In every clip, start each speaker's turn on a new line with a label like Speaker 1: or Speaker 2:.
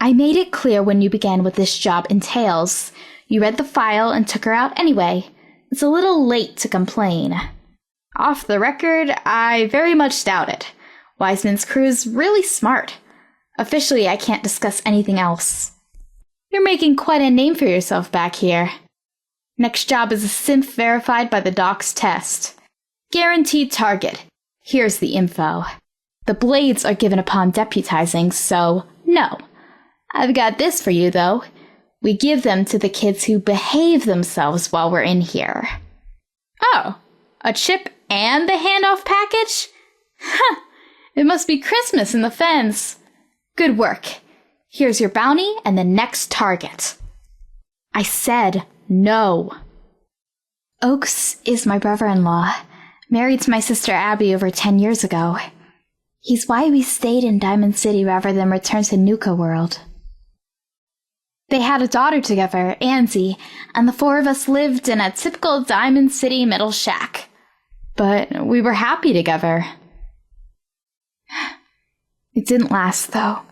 Speaker 1: I made it clear when you began what this job entails. You read the file and took her out anyway. It's a little late to complain. Off the record, I very much doubt it. Wiseman's crew's really smart. Officially, I can't discuss anything else. You're making quite a name for yourself back here. Next job is a synth verified by the doc's test. Guaranteed target. Here's the info. The blades are given upon deputizing, so no. I've got this for you, though. We give them to the kids who behave themselves while we're in here. Oh, a chip and the handoff package? Huh, it must be Christmas in the Fens. Good work. Here's your bounty and the next target. I said no. Oaks is my brother-in-law, married to my sister Abby over 10 years ago. He's why we stayed in Diamond City rather than return to Nuka World. They had a daughter together, Anzie, and the four of us lived in a typical Diamond City middle shack. But we were happy together. It didn't last, though.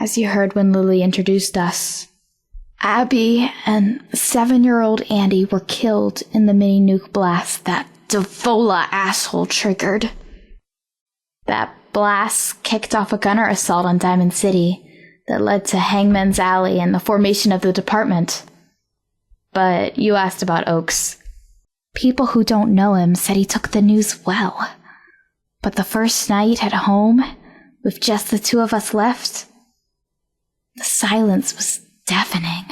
Speaker 1: As you heard when Lily introduced us, Abby and 7-year-old Andy were killed in the mini-nuke blast that Devola asshole triggered. That blast kicked off a gunner assault on Diamond City that led to Hangman's Alley and the formation of the department. But you asked about Oaks. People who don't know him said he took the news well. But the first night at home, with just the two of us left, the silence was deafening.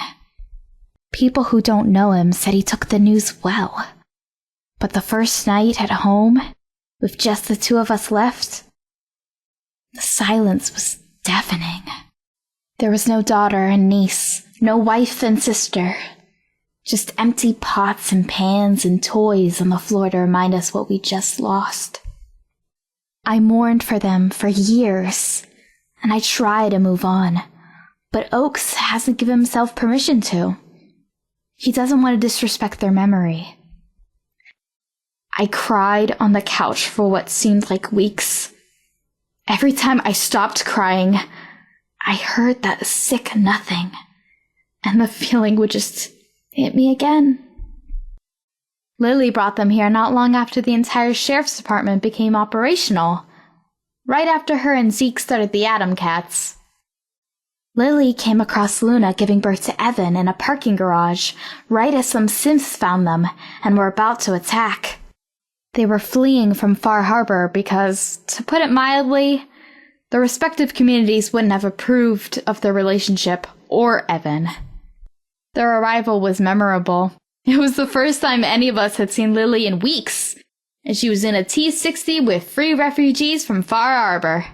Speaker 1: People who don't know him said he took the news well. But the first night at home, with just the two of us left, the silence was deafening. There was no daughter and niece, no wife and sister. Just empty pots and pans and toys on the floor to remind us what we just lost. I mourned for them for years, and I try to move on, but Oaks hasn't given himself permission to. He doesn't want to disrespect their memory. I cried on the couch for what seemed like weeks. Every time I stopped crying, I heard that sick nothing, and the feeling would just hit me again. Lily brought them here not long after the entire sheriff's department became operational, right after her and Zeke started the Atom Cats. Lily came across Luna giving birth to Evan in a parking garage, right as some synths found them and were about to attack. They were fleeing from Far Harbor because, to put it mildly, the respective communities wouldn't have approved of their relationship or Evan. Their arrival was memorable. It was the first time any of us had seen Lily in weeks, and she was in a T-60 with 3 refugees from Far Harbor.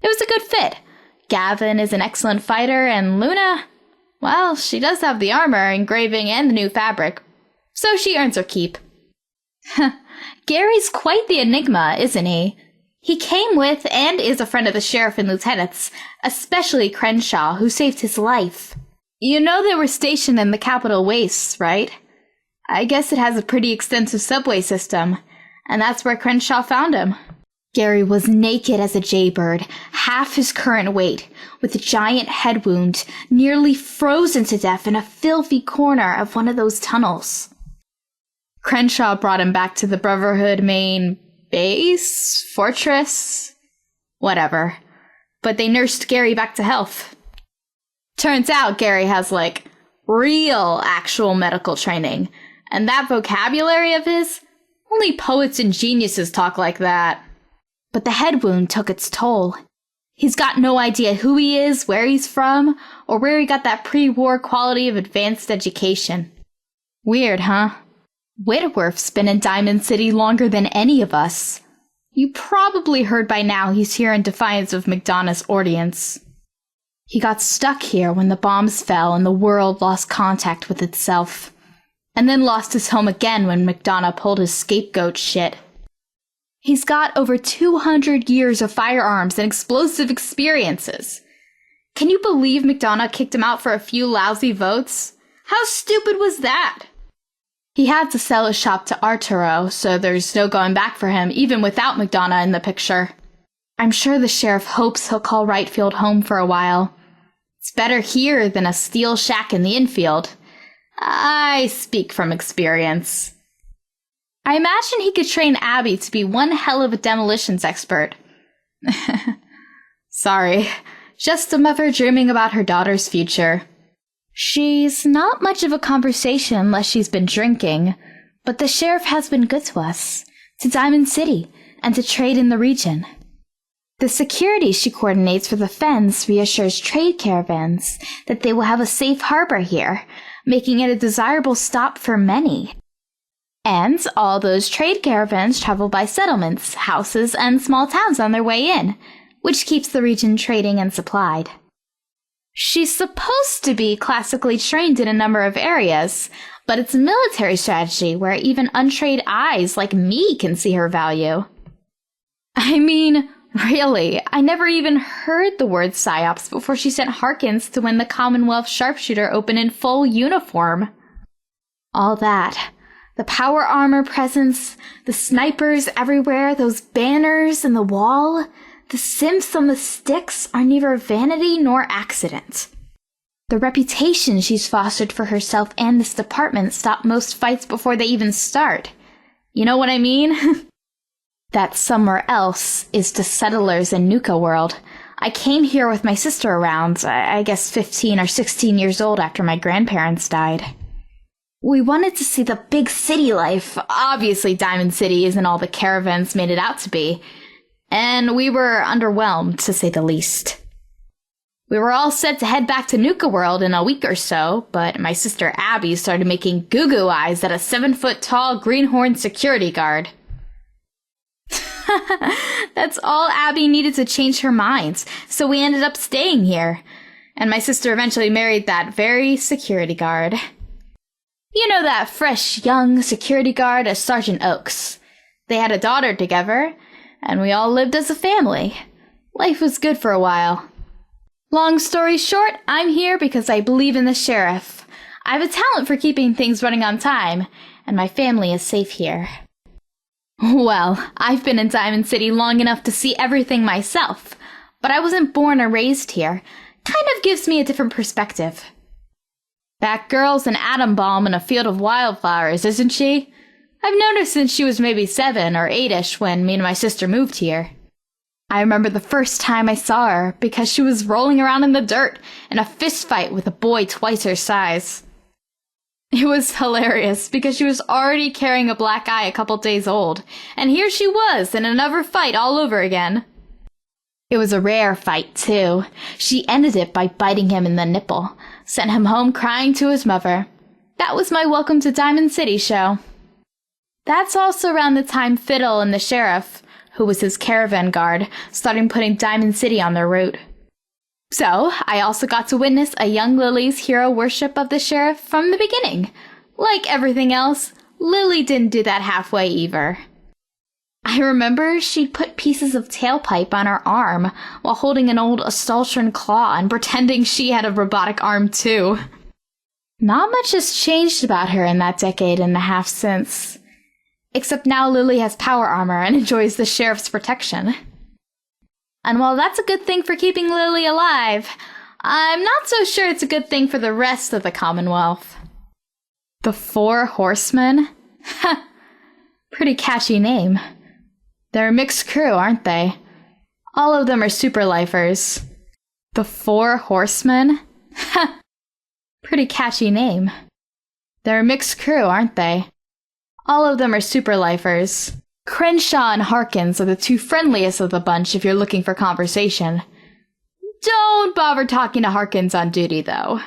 Speaker 1: It was a good fit. Gavin is an excellent fighter, and Luna, well, she does have the armor, engraving, and the new fabric, so she earns her keep. Gary's quite the enigma, isn't he? He came with and is a friend of the sheriff and lieutenants, especially Crenshaw, who saved his life. You know they were stationed in the Capitol Wastes, right? I guess it has a pretty extensive subway system, and that's where Crenshaw found him. Gary was naked as a jaybird, half his current weight, with a giant head wound, nearly frozen to death in a filthy corner of one of those tunnels. Crenshaw brought him back to the Brotherhood main base? Fortress? Whatever. But they nursed Gary back to health. Turns out Gary has, real actual medical training. And that vocabulary of his? Only poets and geniuses talk like that. But the head wound took its toll. He's got no idea who he is, where he's from, or where he got that pre-war quality of advanced education. Weird, huh? Whitworth's been in Diamond City longer than any of us. You probably heard by now he's here in defiance of McDonough's ordinance. He got stuck here when the bombs fell and the world lost contact with itself. And then lost his home again when McDonough pulled his scapegoat shit. He's got over 200 years of firearms and explosive experiences. Can you believe McDonough kicked him out for a few lousy votes? How stupid was that? He had to sell his shop to Arturo, so there's no going back for him, even without McDonough in the picture. I'm sure the sheriff hopes he'll call Wrightfield home for a while. It's better here than a steel shack in the infield. I speak from experience. I imagine he could train Abby to be one hell of a demolitions expert. Sorry, just a mother dreaming about her daughter's future. She's not much of a conversation unless she's been drinking, but the sheriff has been good to us, to Diamond City, and to trade in the region. The security she coordinates for the Fens reassures trade caravans that they will have a safe harbor here, making it a desirable stop for many. And all those trade caravans travel by settlements, houses, and small towns on their way in, which keeps the region trading and supplied. She's supposed to be classically trained in a number of areas, but it's a military strategy where even untrained eyes like me can see her value. I mean, really, I never even heard the word psyops before she sent Harkins to win the Commonwealth Sharpshooter Open in full uniform. All that. The power armor presence, the snipers everywhere, those banners in the wall, the simps on the sticks are neither vanity nor accident. The reputation she's fostered for herself and this department stop most fights before they even start. You know what I mean? That somewhere else is to settlers in Nuka World. I came here with my sister around, I guess 15 or 16 years old after my grandparents died. We wanted to see the big city life. Obviously, Diamond City isn't all the caravans made it out to be. And we were underwhelmed, to say the least. We were all set to head back to Nuka World in a week or so, but my sister Abby started making goo-goo eyes at a 7-foot-tall greenhorn security guard. That's all Abby needed to change her mind, so we ended up staying here. And my sister eventually married that very security guard. You know that fresh, young security guard as Sergeant Oaks. They had a daughter together, and we all lived as a family. Life was good for a while. Long story short, I'm here because I believe in the sheriff. I have a talent for keeping things running on time, and my family is safe here. Well, I've been in Diamond City long enough to see everything myself, but I wasn't born or raised here. Kind of gives me a different perspective. That girl's an atom bomb in a field of wildflowers, isn't she? I've known her since she was maybe 7 or 8-ish when me and my sister moved here. I remember the first time I saw her because she was rolling around in the dirt in a fist fight with a boy twice her size. It was hilarious because she was already carrying a black eye a couple days old, and here she was in another fight all over again. It was a rare fight, too. She ended it by biting him in the nipple, sent him home crying to his mother. That was my Welcome to Diamond City show. That's also around the time Fiddle and the sheriff, who was his caravan guard, started putting Diamond City on their route. So, I also got to witness a young Lily's hero worship of the sheriff from the beginning. Like everything else, Lily didn't do that halfway either. I remember she'd put pieces of tailpipe on her arm while holding an old Astaltron claw and pretending she had a robotic arm too. Not much has changed about her in that decade and a half since. Except now Lily has power armor and enjoys the sheriff's protection. And while that's a good thing for keeping Lily alive, I'm not so sure it's a good thing for the rest of the Commonwealth. The Four Horsemen? Ha! Pretty catchy name. They're a mixed crew, aren't they? All of them are super-lifers. The Four Horsemen? Ha! Pretty catchy name. They're a mixed crew, aren't they? All of them are super-lifers. Crenshaw and Harkins are the two friendliest of the bunch if you're looking for conversation. Don't bother talking to Harkins on duty, though.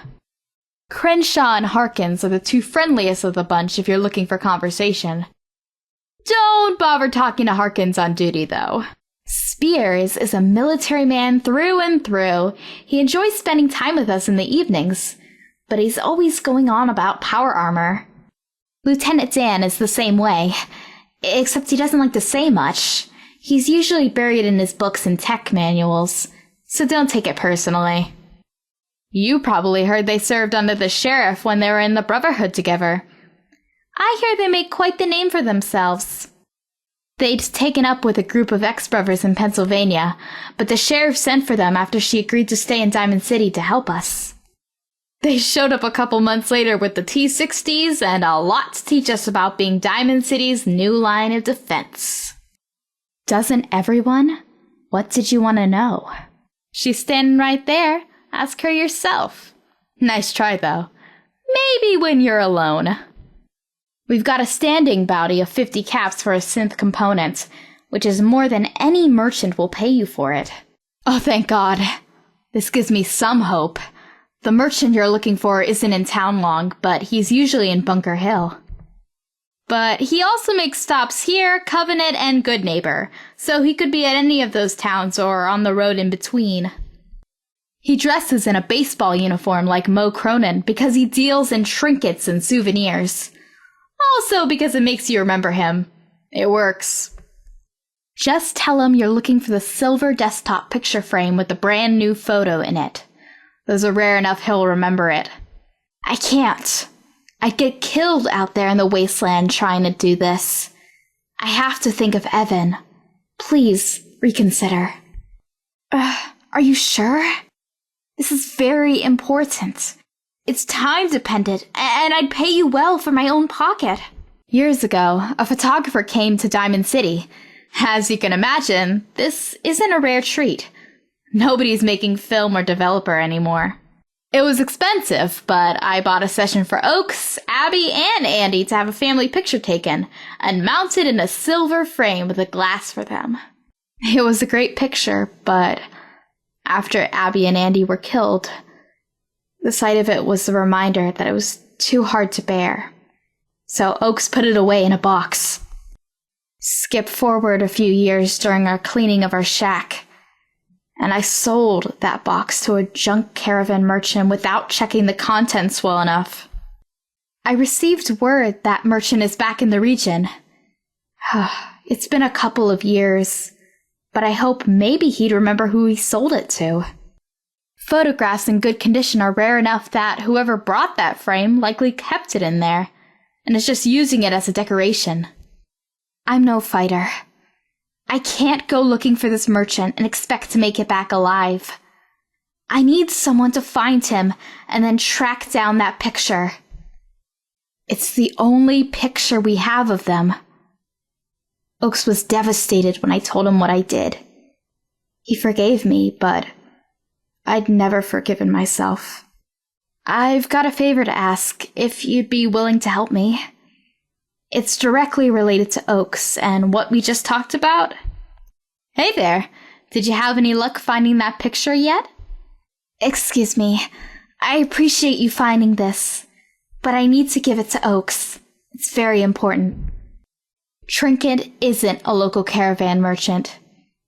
Speaker 1: Crenshaw and Harkins are the two friendliest of the bunch if you're looking for conversation. Don't bother talking to Harkins on duty, though. Spears is a military man through and through. He enjoys spending time with us in the evenings, but he's always going on about power armor. Lieutenant Dan is the same way. Except he doesn't like to say much. He's usually buried in his books and tech manuals, so don't take it personally. You probably heard they served under the sheriff when they were in the Brotherhood together. I hear they make quite the name for themselves. They'd taken up with a group of ex-brothers in Pennsylvania, but the sheriff sent for them after she agreed to stay in Diamond City to help us. They showed up a couple months later with the T-60s and a lot to teach us about being Diamond City's new line of defense. Doesn't everyone? What did you want to know? She's standing right there. Ask her yourself. Nice try, though. Maybe when you're alone. We've got a standing bounty of 50 caps for a synth component, which is more than any merchant will pay you for it. Oh, thank God. This gives me some hope. The merchant you're looking for isn't in town long, but he's usually in Bunker Hill. But he also makes stops here, Covenant, and Good Neighbor, so he could be at any of those towns or on the road in between. He dresses in a baseball uniform like Mo Cronin because he deals in trinkets and souvenirs. Also because it makes you remember him. It works. Just tell him you're looking for the silver desktop picture frame with the brand new photo in it. Those are rare enough he'll remember it. I can't. I'd get killed out there in the wasteland trying to do this. I have to think of Evan. Please reconsider. Are you sure? This is very important. It's time-dependent, and I'd pay you well for my own pocket. Years ago, a photographer came to Diamond City. As you can imagine, this isn't a rare treat. Nobody's making film or developer anymore. It was expensive, but I bought a session for Oaks, Abby, and Andy to have a family picture taken, and mounted in a silver frame with a glass for them. It was a great picture, but after Abby and Andy were killed, the sight of it was the reminder that it was too hard to bear. So Oaks put it away in a box. Skip forward a few years during our cleaning of our shack, and I sold that box to a junk caravan merchant without checking the contents well enough. I received word that merchant is back in the region. It's been a couple of years, but I hope maybe he'd remember who he sold it to. Photographs in good condition are rare enough that whoever brought that frame likely kept it in there, and is just using it as a decoration. I'm no fighter. I can't go looking for this merchant and expect to make it back alive. I need someone to find him and then track down that picture. It's the only picture we have of them. Oaks was devastated when I told him what I did. He forgave me, but I'd never forgiven myself. I've got a favor to ask, if you'd be willing to help me. It's directly related to Oaks and what we just talked about. Hey there, did you have any luck finding that picture yet? Excuse me, I appreciate you finding this, but I need to give it to Oaks. It's very important. Trinket isn't a local caravan merchant.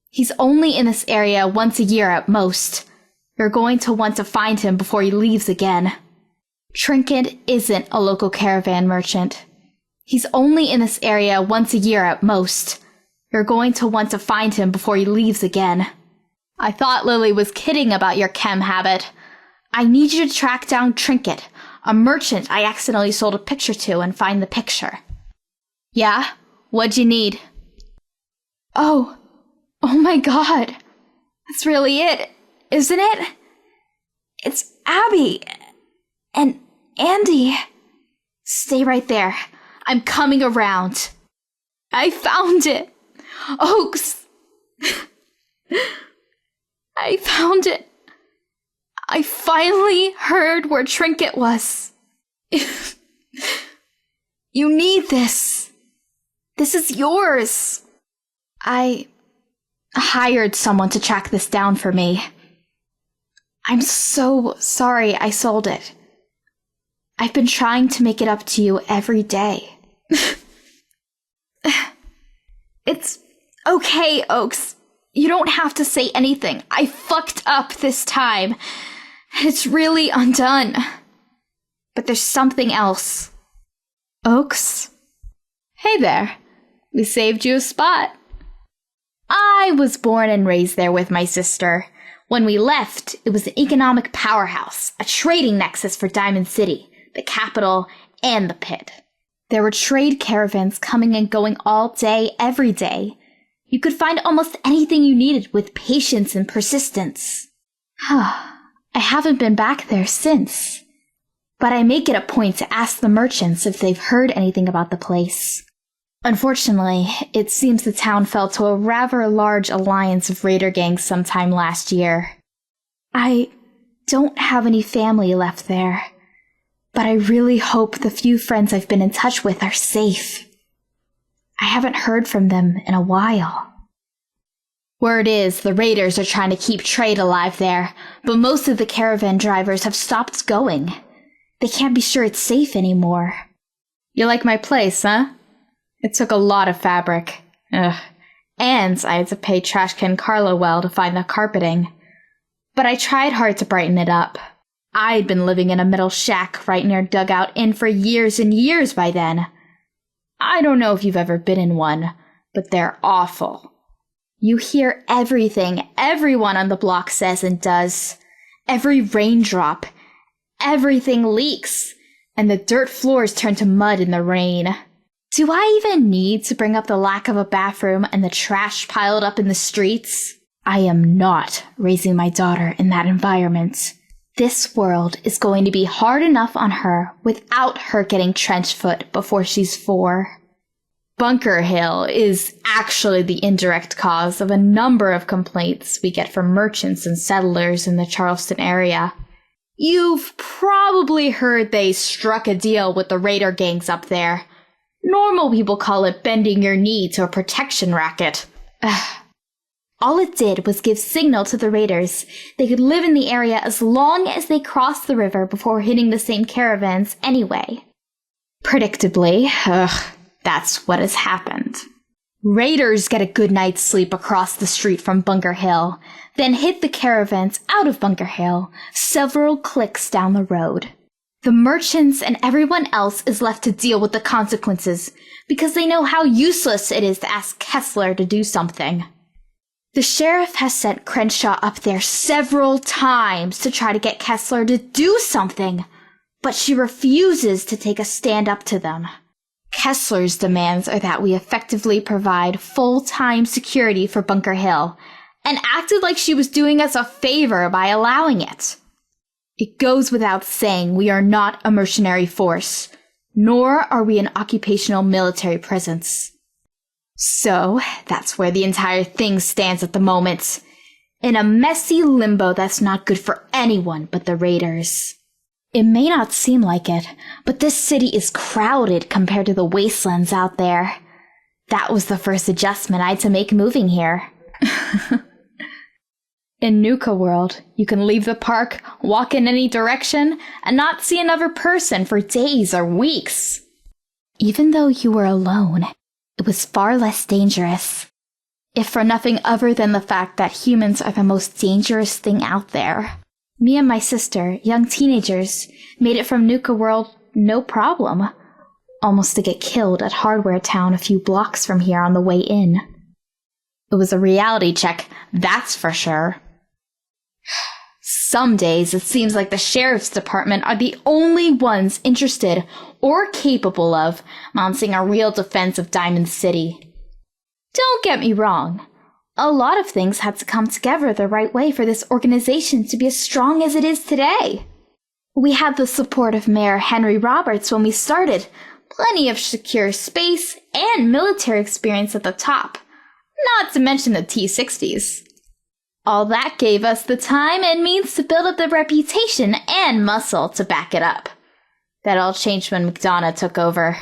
Speaker 1: He's only in this area once a year at most. You're going to want to find him before he leaves again. Trinket isn't a local caravan merchant. He's only in this area once a year at most. You're going to want to find him before he leaves again. I thought Lily was kidding about your chem habit. I need you to track down Trinket, a merchant I accidentally sold a picture to, and find the picture. Yeah? What'd you need? Oh my God. That's really it, isn't it? It's Abby and Andy. Stay right there. I'm coming around. I found it. Oaks. I found it. I finally heard where Trinket was. You need this. This is yours. I hired someone to track this down for me. I'm so sorry I sold it. I've been trying to make it up to you every day. It's okay, Oaks. You don't have to say anything. I fucked up this time. It's really undone. But there's something else. Oaks? Hey there. We saved you a spot. I was born and raised there with my sister. When we left, it was an economic powerhouse, a trading nexus for Diamond City, the capital, and the pit. There were trade caravans coming and going all day, every day. You could find almost anything you needed with patience and persistence. I haven't been back there since. But I make it a point to ask the merchants if they've heard anything about the place. Unfortunately, it seems the town fell to a rather large alliance of raider gangs sometime last year. I don't have any family left there, but I really hope the few friends I've been in touch with are safe. I haven't heard from them in a while. Word is the raiders are trying to keep trade alive there, but most of the caravan drivers have stopped going. They can't be sure it's safe anymore. You like my place, huh? It took a lot of fabric. Ugh. And I had to pay Trashcan Carla well to find the carpeting. But I tried hard to brighten it up. I'd been living in a metal shack right near Dugout Inn for years and years by then. I don't know if you've ever been in one, but they're awful. You hear everything everyone on the block says and does. Every raindrop. Everything leaks. And the dirt floors turn to mud in the rain. Do I even need to bring up the lack of a bathroom and the trash piled up in the streets? I am not raising my daughter in that environment. This world is going to be hard enough on her without her getting trench foot before she's 4. Bunker Hill is actually the indirect cause of a number of complaints we get from merchants and settlers in the Charleston area. You've probably heard they struck a deal with the raider gangs up there. Normal people call it bending your knee to a protection racket. All it did was give signal to the raiders they could live in the area as long as they crossed the river before hitting the same caravans anyway. Predictably, that's what has happened. Raiders get a good night's sleep across the street from Bunker Hill, then hit the caravans out of Bunker Hill, several clicks down the road. The merchants and everyone else is left to deal with the consequences because they know how useless it is to ask Kessler to do something. The sheriff has sent Crenshaw up there several times to try to get Kessler to do something, but she refuses to take a stand up to them. Kessler's demands are that we effectively provide full-time security for Bunker Hill, and acted like she was doing us a favor by allowing it. It goes without saying we are not a mercenary force, nor are we an occupational military presence. So, that's where the entire thing stands at the moment, in a messy limbo that's not good for anyone but the raiders. It may not seem like it, but this city is crowded compared to the wastelands out there. That was the first adjustment I had to make moving here. In Nuka World, you can leave the park, walk in any direction, and not see another person for days or weeks. Even though you were alone, it was far less dangerous. If for nothing other than the fact that humans are the most dangerous thing out there. Me and my sister, young teenagers, made it from Nuka World no problem. Almost to get killed at Hardware Town a few blocks from here on the way in. It was a reality check, that's for sure. Some days it seems like the sheriff's department are the only ones interested or capable of mounting a real defense of Diamond City. Don't get me wrong. A lot of things had to come together the right way for this organization to be as strong as it is today. We had the support of Mayor Henry Roberts when we started, plenty of secure space and military experience at the top, not to mention the T-60s. All that gave us the time and means to build up the reputation and muscle to back it up. That all changed when McDonough took over.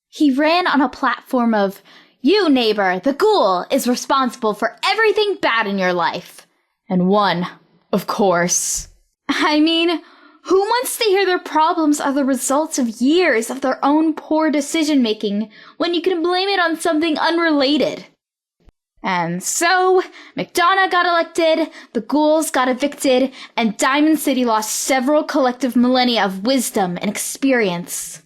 Speaker 1: He ran on a platform of, "You, neighbor, the ghoul, is responsible for everything bad in your life." And won, of course. I mean, who wants to hear their problems are the results of years of their own poor decision-making when you can blame it on something unrelated? And so, McDonough got elected, the ghouls got evicted, and Diamond City lost several collective millennia of wisdom and experience.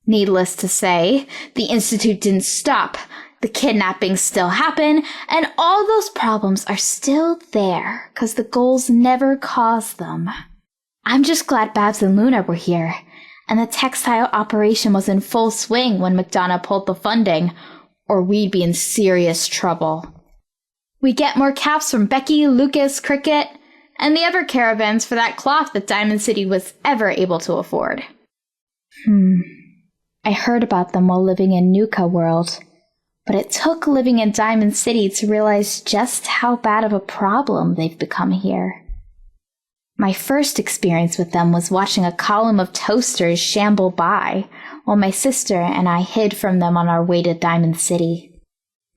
Speaker 1: Needless to say, the Institute didn't stop, the kidnappings still happen, and all those problems are still there, 'cause the ghouls never caused them. I'm just glad Babs and Luna were here. and the textile operation was in full swing when McDonough pulled the funding, or we'd be in serious trouble. We get more caps from Becky, Lucas, Cricket, and the other caravans for that cloth that Diamond City was ever able to afford. I heard about them while living in Nuka World, but it took living in Diamond City to realize just how bad of a problem they've become here. My first experience with them was watching a column of toasters shamble by, while my sister and I hid from them on our way to Diamond City.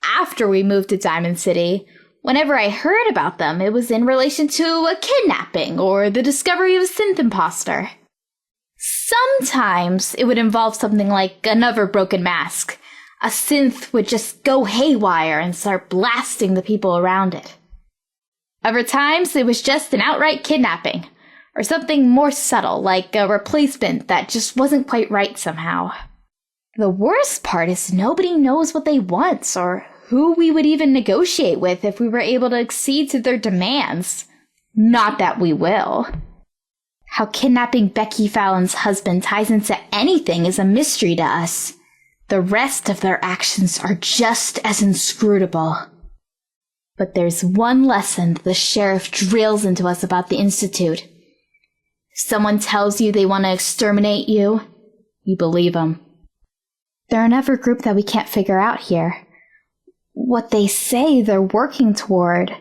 Speaker 1: After we moved to Diamond City, whenever I heard about them, it was in relation to a kidnapping or the discovery of a synth imposter. Sometimes it would involve something like another broken mask. A synth would just go haywire and start blasting the people around it. Other times, it was just an outright kidnapping, or something more subtle, like a replacement that just wasn't quite right somehow. The worst part is nobody knows what they want, or who we would even negotiate with if we were able to accede to their demands. Not that we will. How kidnapping Becky Fallon's husband ties into anything is a mystery to us. The rest of their actions are just as inscrutable. But there's one lesson the sheriff drills into us about the Institute. If someone tells you they want to exterminate you, you believe them. They're another group that we can't figure out here. What they say they're working toward,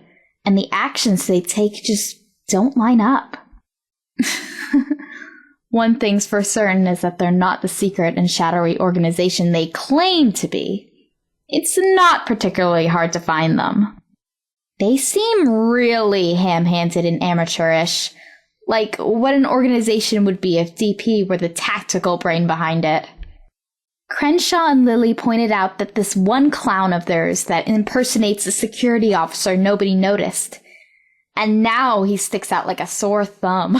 Speaker 1: and the actions they take just don't line up. One thing's for certain is that they're not the secret and shadowy organization they claim to be. It's not particularly hard to find them. They seem really ham-handed and amateurish, like what an organization would be if DP were the tactical brain behind it. Crenshaw and Lily pointed out that this one clown of theirs that impersonates a security officer nobody noticed, and now he sticks out like a sore thumb.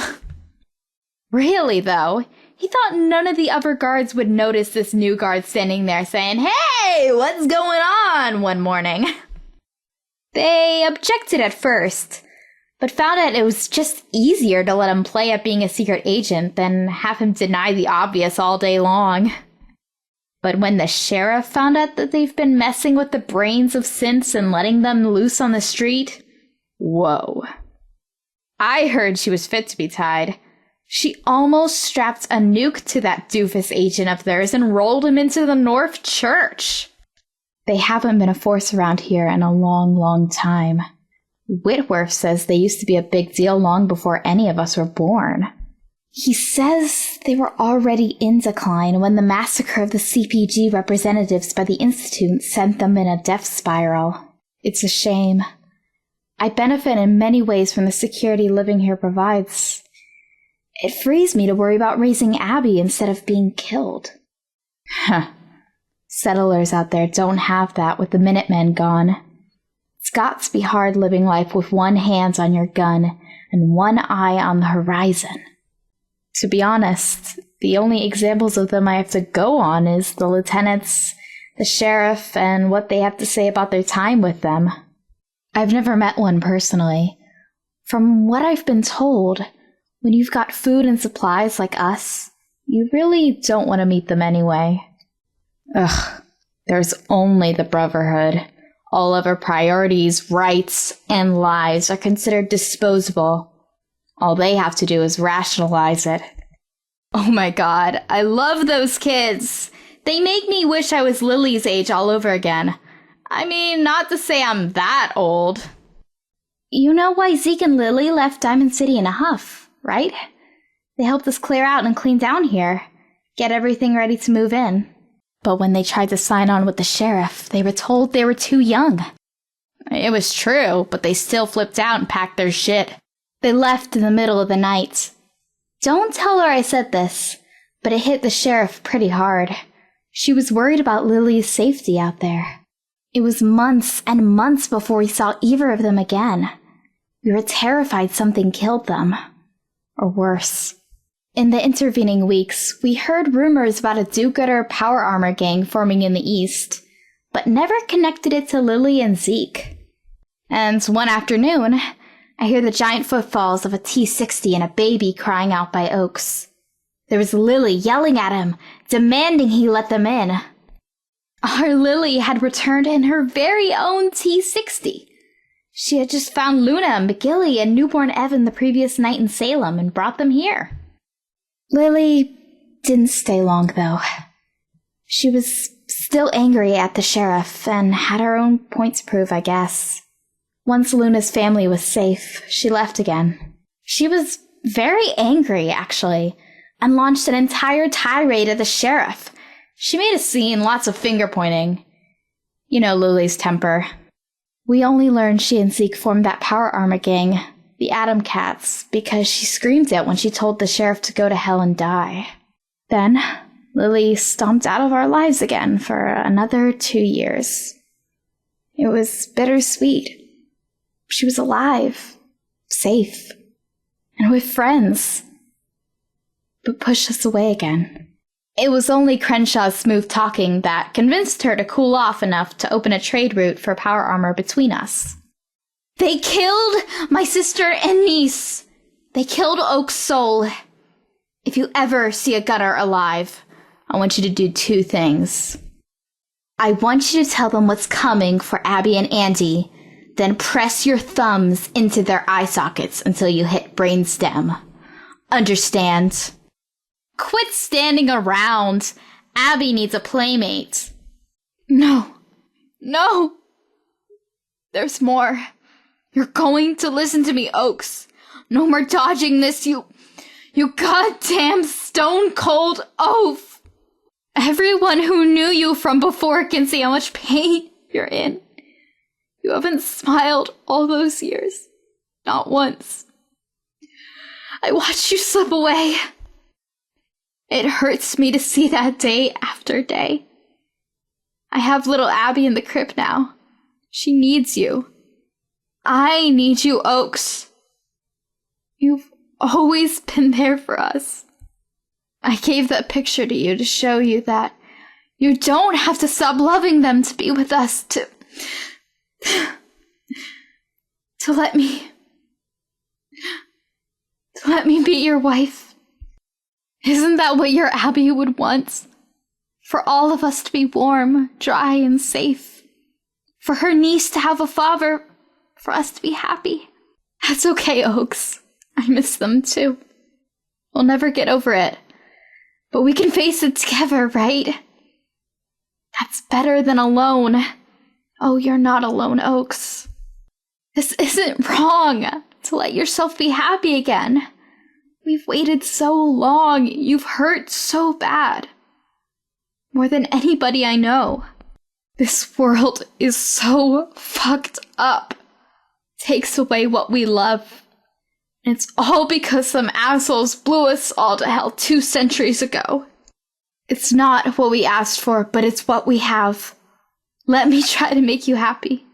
Speaker 1: Really, though, he thought none of the other guards would notice this new guard standing there saying, "Hey, what's going on?" one morning. They objected at first, but found out it was just easier to let him play at being a secret agent than have him deny the obvious all day long. But when the sheriff found out that they've been messing with the brains of synths and letting them loose on the street, whoa. I heard she was fit to be tied. She almost strapped a nuke to that doofus agent of theirs and rolled him into the North Church. They haven't been a force around here in a long, long time. Whitworth says they used to be a big deal long before any of us were born. He says they were already in decline when the massacre of the CPG representatives by the Institute sent them in a death spiral. It's a shame. I benefit in many ways from the security living here provides. It frees me to worry about raising Abby instead of being killed. Settlers out there don't have that with the Minutemen gone. It's got to be hard living life with one hand on your gun and one eye on the horizon. To be honest, the only examples of them I have to go on is the lieutenants, the sheriff, and what they have to say about their time with them. I've never met one personally. From what I've been told, when you've got food and supplies like us, you really don't want to meet them anyway. Ugh, there's only the Brotherhood. All other priorities, rights, and lives are considered disposable. All they have to do is rationalize it. Oh my god, I love those kids! They make me wish I was Lily's age all over again. I mean, not to say I'm that old. You know why Zeke and Lily left Diamond City in a huff, right? They helped us clear out and clean down here, get everything ready to move in. But when they tried to sign on with the sheriff, they were told they were too young. It was true, but they still flipped out and packed their shit. They left in the middle of the night. Don't tell her I said this, but it hit the sheriff pretty hard. She was worried about Lily's safety out there. It was months and months before we saw either of them again. We were terrified something killed them. Or worse. In the intervening weeks, we heard rumors about a do-gooder power armor gang forming in the east, but never connected it to Lily and Zeke. And one afternoon, I hear the giant footfalls of a T-60 and a baby crying out by Oaks. There was Lily yelling at him, demanding he let them in. Our Lily had returned in her very own T-60. She had just found Luna and McGilly and newborn Evan the previous night in Salem and brought them here. Lily didn't stay long, though. She was still angry at the sheriff and had her own point to prove, I guess. Once Luna's family was safe, she left again. She was very angry, actually, and launched an entire tirade at the sheriff. She made a scene, lots of finger-pointing. You know Lily's temper. We only learned she and Zeke formed that power armor gang, the Atom Cats, because she screamed it when she told the sheriff to go to hell and die. Then, Lily stomped out of our lives again for another 2 years. It was bittersweet. She was alive, safe, and with friends, but pushed us away again. It was only Crenshaw's smooth talking that convinced her to cool off enough to open a trade route for power armor between us. They killed my sister and niece. They killed Oak's soul. If you ever see a gunner alive, I want you to do 2 things. I want you to tell them what's coming for Abby and Andy, then press your thumbs into their eye sockets until you hit brainstem. Understand? Quit standing around. Abby needs a playmate. No. There's more. You're going to listen to me, Oaks. No more dodging this, you goddamn stone-cold oaf. Everyone who knew you from before can see how much pain you're in. You haven't smiled all those years. Not once. I watched you slip away. It hurts me to see that day after day. I have little Abby in the crib now. She needs you. I need you, Oaks. You've always been there for us. I gave that picture to you to show you that you don't have to stop loving them to be with us, to let me be your wife. Isn't that what your Abby would want? For all of us to be warm, dry, and safe. For her niece to have a father. For us to be happy. That's okay, Oaks. I miss them too. We'll never get over it. But we can face it together, right? That's better than alone. Oh, you're not alone, Oaks. This isn't wrong to let yourself be happy again. We've waited so long. You've hurt so bad. More than anybody I know. This world is so fucked up. Takes away what we love. And it's all because some assholes blew us all to hell 2 centuries ago. It's not what we asked for, but it's what we have. Let me try to make you happy.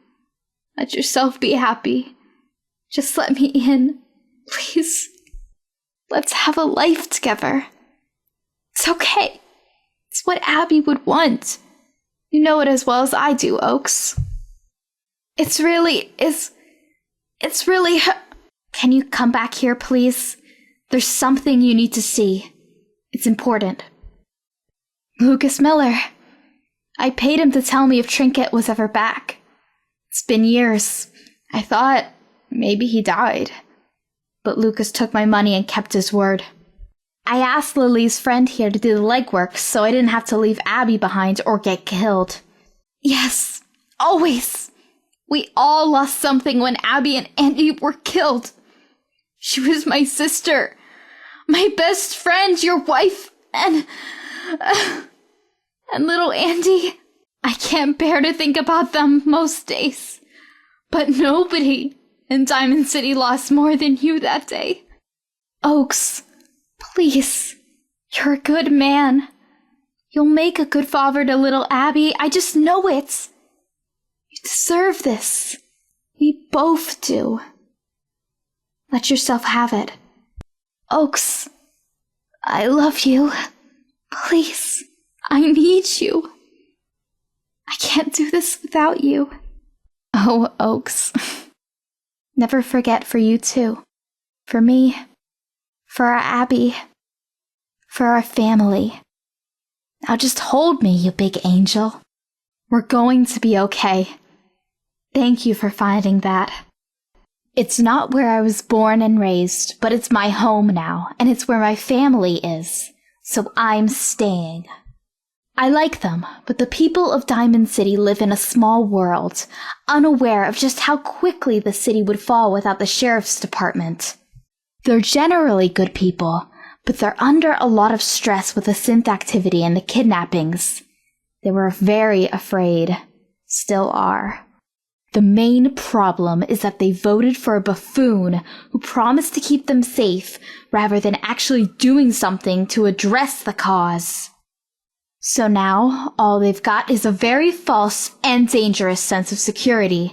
Speaker 1: Let yourself be happy. Just let me in, please. Let's have a life together. It's okay. It's what Abby would want. You know it as well as I do, Oaks. It's really... Can you come back here, please? There's something you need to see. It's important. Lucas Miller. I paid him to tell me if Trinket was ever back. It's been years. I thought maybe he died. But Lucas took my money and kept his word. I asked Lily's friend here to do the legwork so I didn't have to leave Abby behind or get killed. Yes, always. We all lost something when Abby and Andy were killed. She was my sister, my best friend, your wife, and little Andy. I can't bear to think about them most days. But nobody in Diamond City lost more than you that day. Oaks, please, you're a good man. You'll make a good father to little Abby. I just know it. You deserve this. We both do. Let yourself have it. Oaks, I love you. Please, I need you. I can't do this without you. Oh, Oaks. Never forget for you too. For me. For our Abby. For our family. Now just hold me, you big angel. We're going to be okay. Thank you for finding that. It's not where I was born and raised, but it's my home now, and it's where my family is. So I'm staying. I like them, but the people of Diamond City live in a small world, unaware of just how quickly the city would fall without the sheriff's department. They're generally good people, but they're under a lot of stress with the synth activity and the kidnappings. They were very afraid. Still are. The main problem is that they voted for a buffoon who promised to keep them safe rather than actually doing something to address the cause. So now, all they've got is a very false and dangerous sense of security.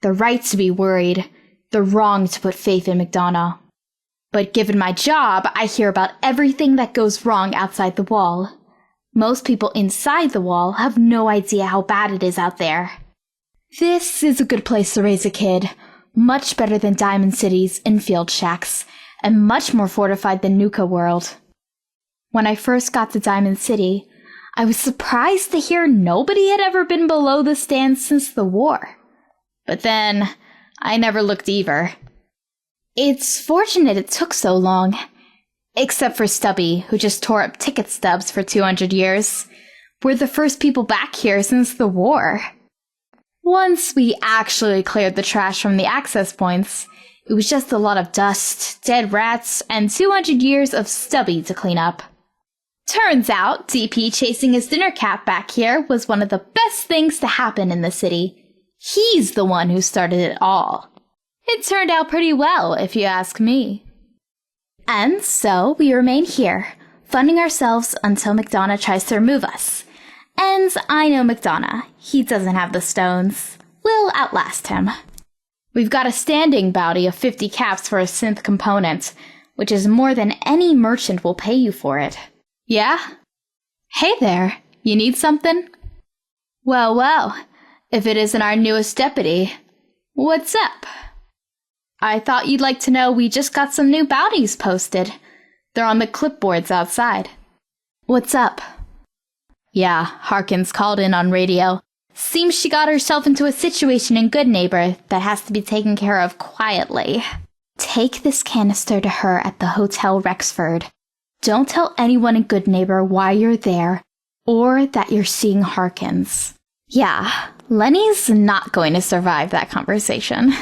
Speaker 1: They're right to be worried. They're wrong to put faith in McDonough. But given my job, I hear about everything that goes wrong outside the wall. Most people inside the wall have no idea how bad it is out there. This is a good place to raise a kid. Much better than Diamond City's infield shacks, and much more fortified than Nuka World. When I first got to Diamond City, I was surprised to hear nobody had ever been below the stands since the war. But then, I never looked either. It's fortunate it took so long. Except for Stubby, who just tore up ticket stubs for 200 years. We're the first people back here since the war. Once we actually cleared the trash from the access points, it was just a lot of dust, dead rats, and 200 years of Stubby to clean up. Turns out, DP chasing his dinner cat back here was one of the best things to happen in the city. He's the one who started it all. It turned out pretty well, if you ask me. And so we remain here, funding ourselves until McDonough tries to remove us. And I know McDonough. He doesn't have the stones. We'll outlast him. We've got a standing bounty of 50 caps for a synth component, which is more than any merchant will pay you for it. Yeah? Hey there, you need something? Well, if it isn't our newest deputy, what's up? I thought you'd like to know we just got some new bounties posted. They're on the clipboards outside. What's up? Yeah, Harkins called in on radio. Seems she got herself into a situation in Good Neighbor that has to be taken care of quietly. Take this canister to her at the Hotel Rexford. Don't tell anyone in Good Neighbor why you're there, or that you're seeing Harkins. Yeah, Lenny's not going to survive that conversation.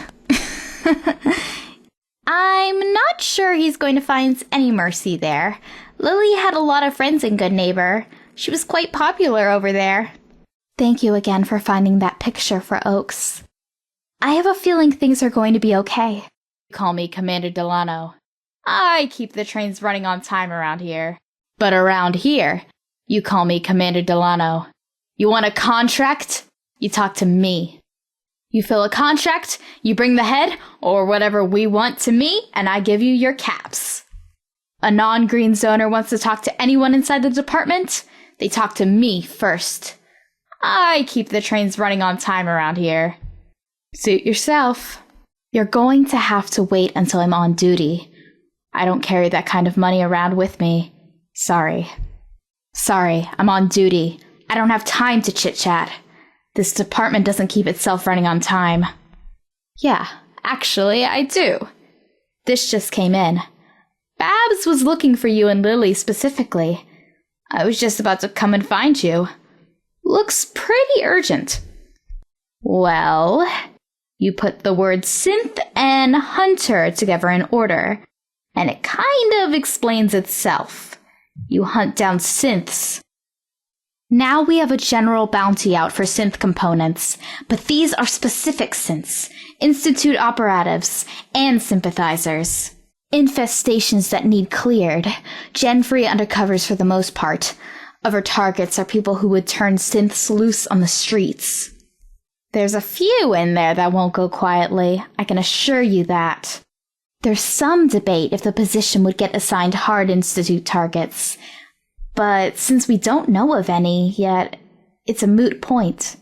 Speaker 1: I'm not sure he's going to find any mercy there. Lily had a lot of friends in Good Neighbor. She was quite popular over there. Thank you again for finding that picture for Oaks. I have a feeling things are going to be okay. Call me Commander Delano. I keep the trains running on time around here. But around here, you call me Commander Delano. You want a contract? You talk to me. You fill a contract, you bring the head, or whatever we want to me, and I give you your caps. A non-green zoner wants to talk to anyone inside the department? They talk to me first. I keep the trains running on time around here. Suit yourself. You're going to have to wait until I'm on duty. I don't carry that kind of money around with me. Sorry, I'm on duty. I don't have time to chit-chat. This department doesn't keep itself running on time. Yeah, actually, I do. This just came in. Babs was looking for you and Lily specifically. I was just about to come and find you. Looks pretty urgent. Well, you put the words synth and hunter together in order, and it kind of explains itself. You hunt down synths. Now we have a general bounty out for synth components, but these are specific synths, Institute operatives, and sympathizers. Infestations that need cleared, gen-free undercovers for the most part. Other targets are people who would turn synths loose on the streets. There's a few in there that won't go quietly, I can assure you that. There's some debate if the position would get assigned hard Institute targets, but since we don't know of any yet, it's a moot point.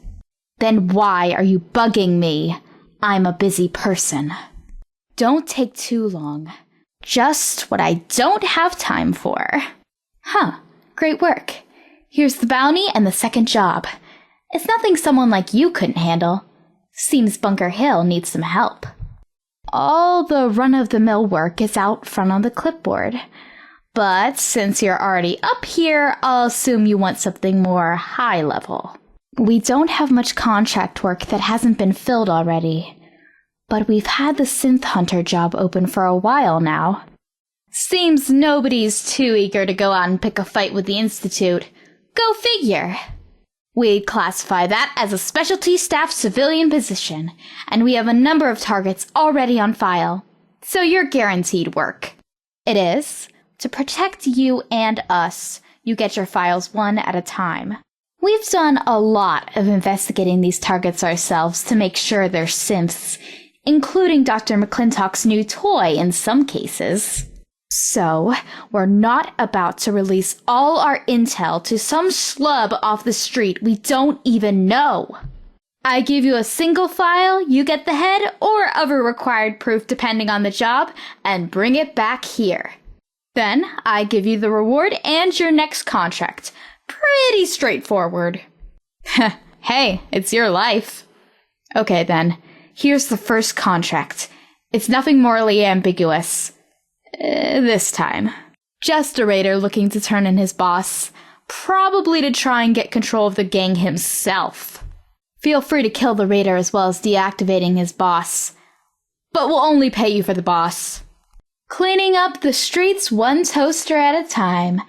Speaker 1: Then why are you bugging me? I'm a busy person. Don't take too long. Just what I don't have time for. Huh, great work. Here's the bounty and the second job. It's nothing someone like you couldn't handle. Seems Bunker Hill needs some help. All the run-of-the-mill work is out front on the clipboard. But since you're already up here, I'll assume you want something more high level. We don't have much contract work that hasn't been filled already. But we've had the synth hunter job open for a while now. Seems nobody's too eager to go out and pick a fight with the Institute. Go figure! We'd classify that as a specialty staff civilian position, and we have a number of targets already on file. So you're guaranteed work. It is. To protect you and us, you get your files one at a time. We've done a lot of investigating these targets ourselves to make sure they're synths, including Dr. McClintock's new toy in some cases. So, we're not about to release all our intel to some schlub off the street we don't even know. I give you a single file, you get the head or other required proof depending on the job, and bring it back here. Then, I give you the reward and your next contract. Pretty straightforward. Hey, it's your life. Okay then, here's the first contract. It's nothing morally ambiguous. This time. Just a raider looking to turn in his boss, probably to try and get control of the gang himself. Feel free to kill the raider as well as deactivating his boss, but we'll only pay you for the boss. Cleaning up the streets one toaster at a time.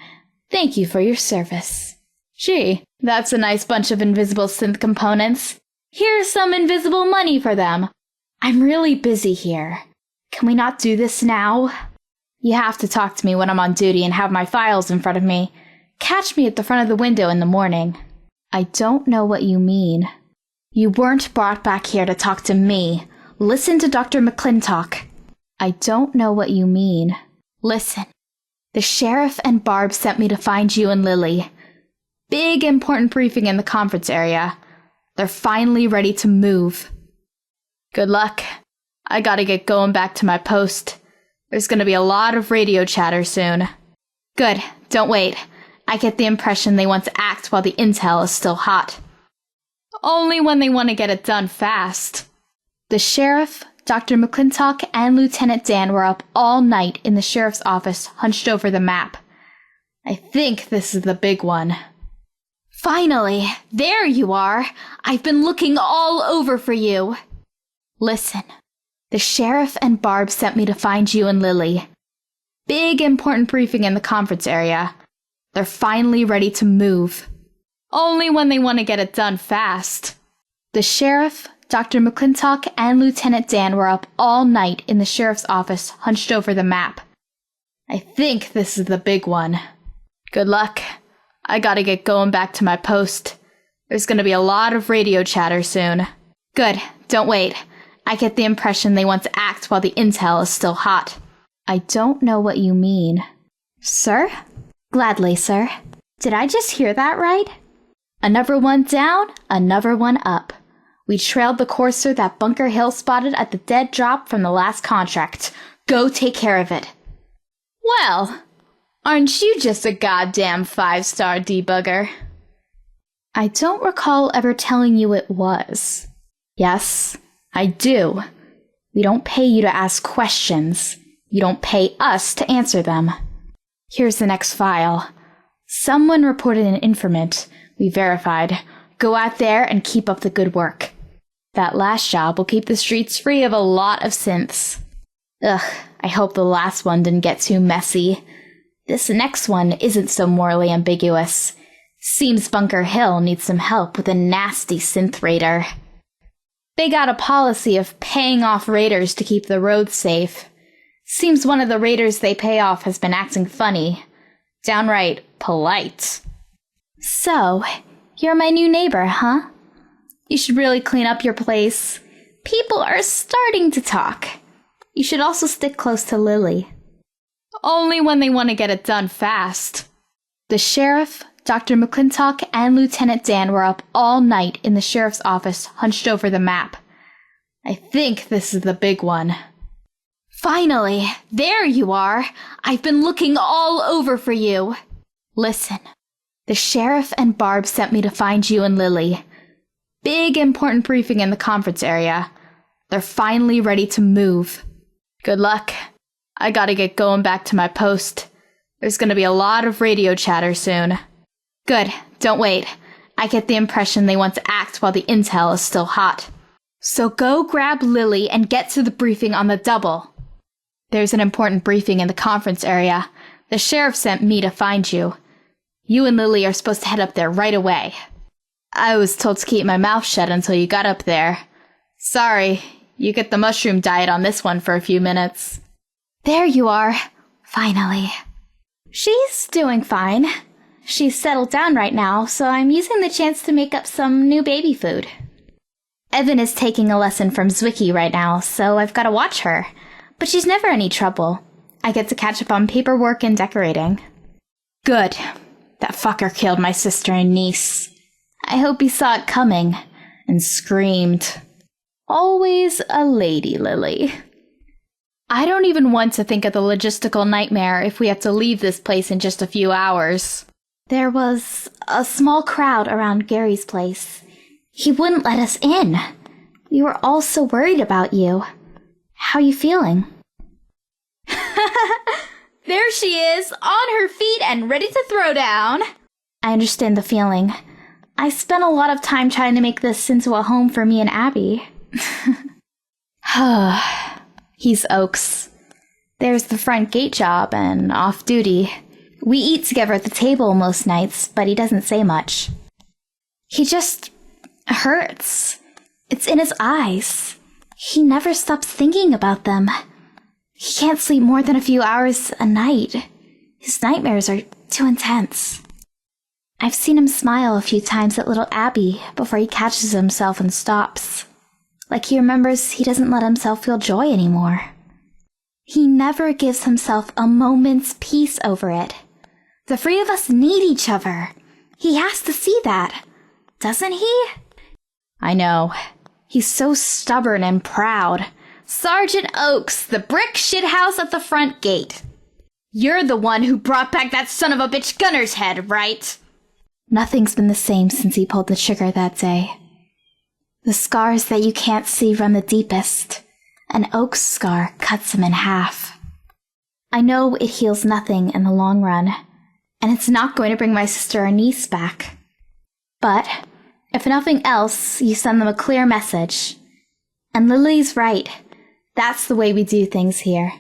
Speaker 1: Thank you for your service. Gee, that's a nice bunch of invisible synth components. Here's some invisible money for them. I'm really busy here. Can we not do this now? You have to talk to me when I'm on duty and have my files in front of me. Catch me at the front of the window in the morning. I don't know what you mean. You weren't brought back here to talk to me. Listen to Dr. McClintock. I don't know what you mean. Listen. The sheriff and Barb sent me to find you and Lily. Big important briefing in the conference area. They're finally ready to move. Good luck. I gotta get going back to my post. There's gonna be a lot of radio chatter soon. Good, don't wait. I get the impression they want to act while the intel is still hot. Only when they want to get it done fast. The sheriff, Dr. McClintock, and Lieutenant Dan were up all night in the sheriff's office, hunched over the map. I think this is the big one. Finally, there you are. I've been looking all over for you. Listen. The sheriff and Barb sent me to find you and Lily. Big important briefing in the conference area. They're finally ready to move. Only when they want to get it done fast. The sheriff, Dr. McClintock, and Lieutenant Dan were up all night in the sheriff's office, hunched over the map. I think this is the big one. Good luck. I gotta get going back to my post. There's gonna be a lot of radio chatter soon. Good, don't wait. I get the impression they want to act while the intel is still hot. I don't know what you mean. Sir? Gladly, sir. Did I just hear that right? Another one down, another one up. We trailed the courser that Bunker Hill spotted at the dead drop from the last contract. Go take care of it. Well, aren't you just a goddamn 5-star debugger? I don't recall ever telling you it was. Yes, I do. We don't pay you to ask questions. You don't pay us to answer them. Here's the next file. Someone reported an informant. We verified. Go out there and keep up the good work. That last job will keep the streets free of a lot of synths. Ugh, I hope the last one didn't get too messy. This next one isn't so morally ambiguous. Seems Bunker Hill needs some help with a nasty synth raider. They got a policy of paying off raiders to keep the roads safe. Seems one of the raiders they pay off has been acting funny. Downright polite. So, you're my new neighbor, huh? You should really clean up your place. People are starting to talk. You should also stick close to Lily. Only when they want to get it done fast. The sheriff, Dr. McClintock, and Lieutenant Dan were up all night in the sheriff's office, hunched over the map. I think this is the big one. Finally, there you are. I've been looking all over for you. Listen, the sheriff and Barb sent me to find you and Lily. Big important briefing in the conference area. They're finally ready to move. Good luck. I gotta get going back to my post. There's gonna be a lot of radio chatter soon. Good, don't wait. I get the impression they want to act while the intel is still hot. So go grab Lily and get to the briefing on the double. There's an important briefing in the conference area. The sheriff sent me to find you. You and Lily are supposed to head up there right away. I was told to keep my mouth shut until you got up there. Sorry, you get the mushroom diet on this one for a few minutes. There you are, finally. She's doing fine. She's settled down right now, so I'm using the chance to make up some new baby food. Evan is taking a lesson from Zwicky right now, so I've got to watch her. But she's never any trouble. I get to catch up on paperwork and decorating. Good. That fucker killed my sister and niece. I hope he saw it coming and screamed. Always a lady, Lily. I don't even want to think of the logistical nightmare if we have to leave this place in just a few hours. There was a small crowd around Gary's place. He wouldn't let us in. We were all so worried about you. How are you feeling? There she is, on her feet and ready to throw down. I understand the feeling. I spent a lot of time trying to make this into a home for me and Abby. He's Oaks. There's the front gate job and off-duty. We eat together at the table most nights, but he doesn't say much. He just hurts. It's in his eyes. He never stops thinking about them. He can't sleep more than a few hours a night. His nightmares are too intense. I've seen him smile a few times at little Abby before he catches himself and stops. Like he remembers he doesn't let himself feel joy anymore. He never gives himself a moment's peace over it. The three of us need each other. He has to see that, doesn't he? I know. He's so stubborn and proud. Sergeant Oaks, the brick shithouse at the front gate. You're the one who brought back that son of a bitch Gunner's head, right? Nothing's been the same since he pulled the trigger that day. The scars that you can't see run the deepest. An Oaks scar cuts him in half. I know it heals nothing in the long run, and it's not going to bring my sister or niece back. But, if nothing else, you send them a clear message. And Lily's right. That's the way we do things here.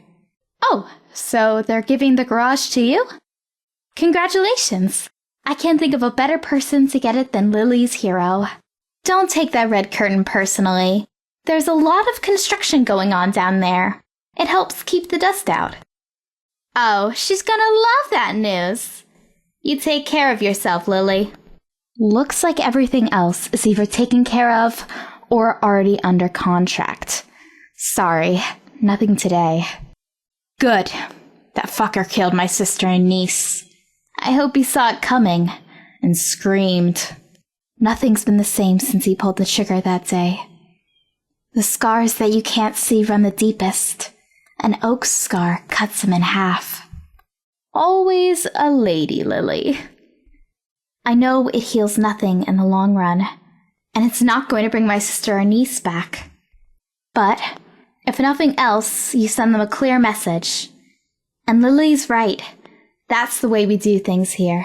Speaker 1: Oh, so they're giving the garage to you? Congratulations! I can't think of a better person to get it than Lily's hero. Don't take that red curtain personally. There's a lot of construction going on down there. It helps keep the dust out. Oh, she's gonna love that news. You take care of yourself, Lily. Looks like everything else is either taken care of or already under contract. Sorry, nothing today. Good. That fucker killed my sister and niece. I hope he saw it coming and screamed. Nothing's been the same since he pulled the trigger that day. The scars that you can't see run the deepest. An Oaks scar cuts him in half. Always a lady, Lily. I know it heals nothing in the long run, and it's not going to bring my sister or niece back. But, if nothing else, you send them a clear message. And Lily's right. That's the way we do things here.